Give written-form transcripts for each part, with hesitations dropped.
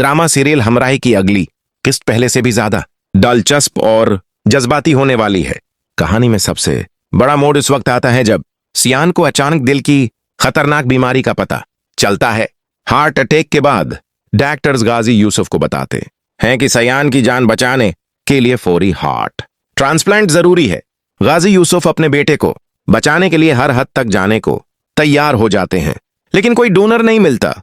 Drama serial हमराही की अगली किस्त पहले से भी ज्यादा दिलचस्प और जज्बाती होने वाली है। कहानी में सबसे बड़ा मोड़ इस वक्त आता है जब सियान को अचानक दिल की खतरनाक बीमारी का पता चलता है। हार्ट अटैक के बाद डॉक्टर्स गाजी यूसुफ को बताते हैं कि सियान की जान बचाने के लिए फौरी हार्ट ट्रांसप्लांट जरूरी है। गाजी यूसुफ अपने बेटे को बचाने के लिए हर हद तक जाने को तैयार हो जाते हैं, लेकिन कोई डोनर नहीं मिलता।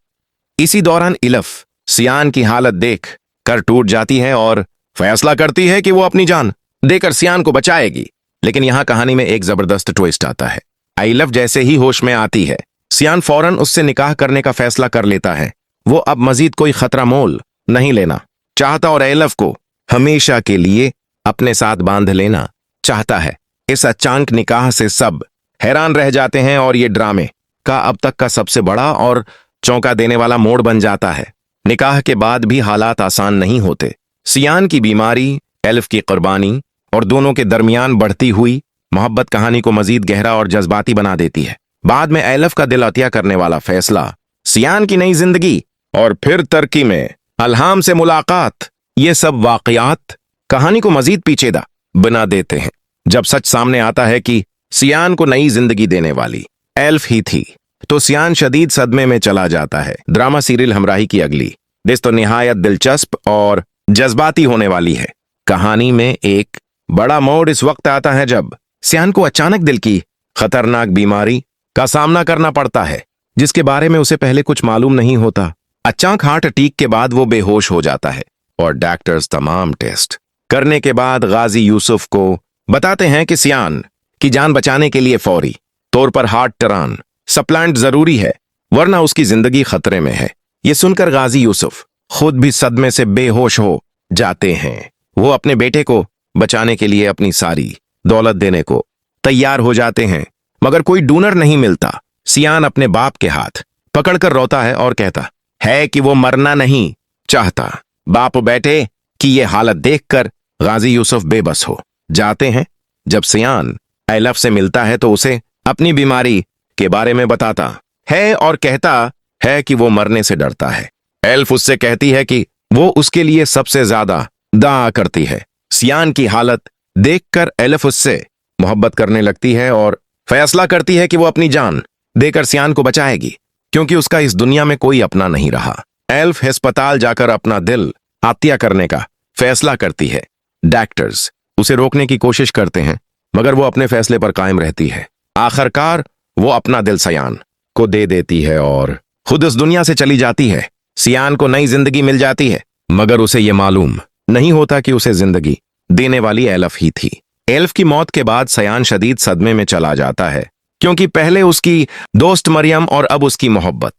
इसी दौरान इलफ सियान की हालत देख कर टूट जाती है और फैसला करती है कि वो अपनी जान देकर सियान को बचाएगी। लेकिन यहां कहानी में एक जबरदस्त ट्विस्ट आता है। इलफ जैसे ही होश में आती है, सियान फौरन उससे निकाह करने का फैसला कर लेता है। वो अब मजीद कोई खतरा मोल नहीं लेना चाहता और इलफ को हमेशा के लिए अपने साथ बांध लेना चाहता है। इस अचानक निकाह से सब हैरान रह जाते हैं और ये ड्रामे का अब तक का सबसे बड़ा और चौंका देने वाला मोड़ बन जाता है। निकाह के बाद भी हालात आसान नहीं होते। सियान की बीमारी, इलफ की कुर्बानी और दोनों के दरमियान बढ़ती हुई मोहब्बत कहानी को मजीद गहरा और जज्बाती बना देती है। बाद में इलफ का दिल अतिया करने वाला फैसला, सियान की नई जिंदगी और फिर तुर्की में अल्हाम से मुलाकात, ये सब वाकयात कहानी को मजीद पेचीदा बना देते हैं। जब सच सामने आता है कि सियान को नई जिंदगी देने वाली इलफ ही थी, तो सियान शदीद सदमे में चला जाता है। ड्रामा सीरियल हमराही की अगली किस्त तो निहायत दिलचस्प और जज्बाती होने वाली है। कहानी में एक बड़ा मोड़ इस वक्त आता है जब सियान को अचानक दिल की खतरनाक बीमारी का सामना करना पड़ता है, जिसके बारे में उसे पहले कुछ मालूम नहीं होता। अचानक हार्ट अटैक के बाद वो बेहोश हो जाता है और डॉक्टर्स तमाम टेस्ट करने के बाद गाजी यूसुफ को बताते हैं कि सियान की जान बचाने के लिए फौरी तौर पर हार्ट ट्रांसप्लांट जरूरी है, वरना उसकी जिंदगी खतरे में है। ये सुनकर गाजी यूसुफ खुद भी सदमे से बेहोश हो जाते हैं। वो अपने बेटे को बचाने के लिए अपनी सारी दौलत देने को तैयार हो जाते हैं, मगर कोई डोनर नहीं मिलता। सियान अपने बाप के हाथ पकड़कर रोता है और कहता है कि वो मरना नहीं चाहता। बाप बेटे की ये हालत देखकर गाजी यूसुफ बेबस हो जाते हैं। जब सियान इलफ से मिलता है तो उसे अपनी बीमारी के बारे में बताता है और कहता है कि वो मरने से डरता है। इलफ उससे कहती है कि वो उसके लिए सबसे ज्यादा दुआ करती है। सियान की हालत देखकर इलफ उससे मोहब्बत करने लगती है और फैसला करती है कि वो अपनी जान देकर सियान को बचाएगी, क्योंकि उसका इस दुनिया में कोई अपना नहीं रहा। इलफ अस्पताल जाकर अपना दिल अतिया करने का फैसला करती है। डॉक्टर्स उसे रोकने की कोशिश करते हैं, मगर वो अपने फैसले पर कायम रहती है। आखिरकार वो अपना दिल सियान को दे देती है और खुद इस दुनिया से चली जाती है। सियान को नई जिंदगी मिल जाती है, मगर उसे ये मालूम नहीं होता कि उसे जिंदगी देने वाली इलफ ही थी। इलफ की मौत के बाद सियान शदीद सदमे में चला जाता है, क्योंकि पहले उसकी दोस्त मरियम और अब उसकी मोहब्बत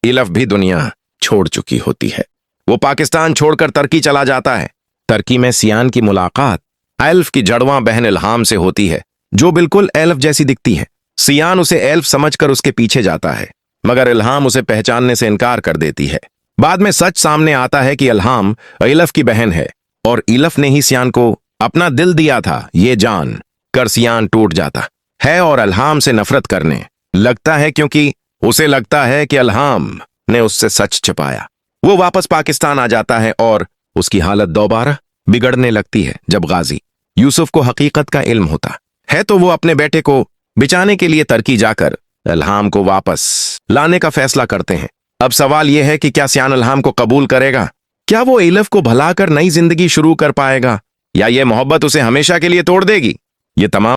इलफ भी दुनिया छोड़ चुकी होती है। वो पाकिस्तान छोड़कर तुर्की चला जाता है। तुर्की में सियान की मुलाकात इलफ की जड़वां बहन इल्हाम से होती है, जो बिल्कुल इलफ जैसी दिखती है। सियान उसे इलफ समझकर उसके पीछे जाता है, मगर इल्हाम उसे पहचानने से इनकार कर देती है। बाद में सच सामने आता है कि इल्हाम इलफ की बहन है और इलफ ने ही सियान को अपना दिल दिया था। ये जान कर सियान टूट जाता है और इल्हाम से नफरत करने लगता है, क्योंकि उसे लगता है कि इल्हाम ने उससे सच छिपाया। वो वापस पाकिस्तान आ जाता है और उसकी हालत दोबारा बिगड़ने लगती है। जब गाजी यूसुफ को हकीकत का इल्म होता है तो वो अपने बेटे को बचाने के लिए तुर्की जाकर इल्हाम को वापस लाने का फैसला करते हैं। अब सवाल यह है कि क्या सियान इल्हाम को कबूल करेगा? क्या वो इलफ को भुलाकर नई जिंदगी शुरू कर पाएगा, या ये मोहब्बत उसे हमेशा के लिए तोड़ देगी? ये तमाम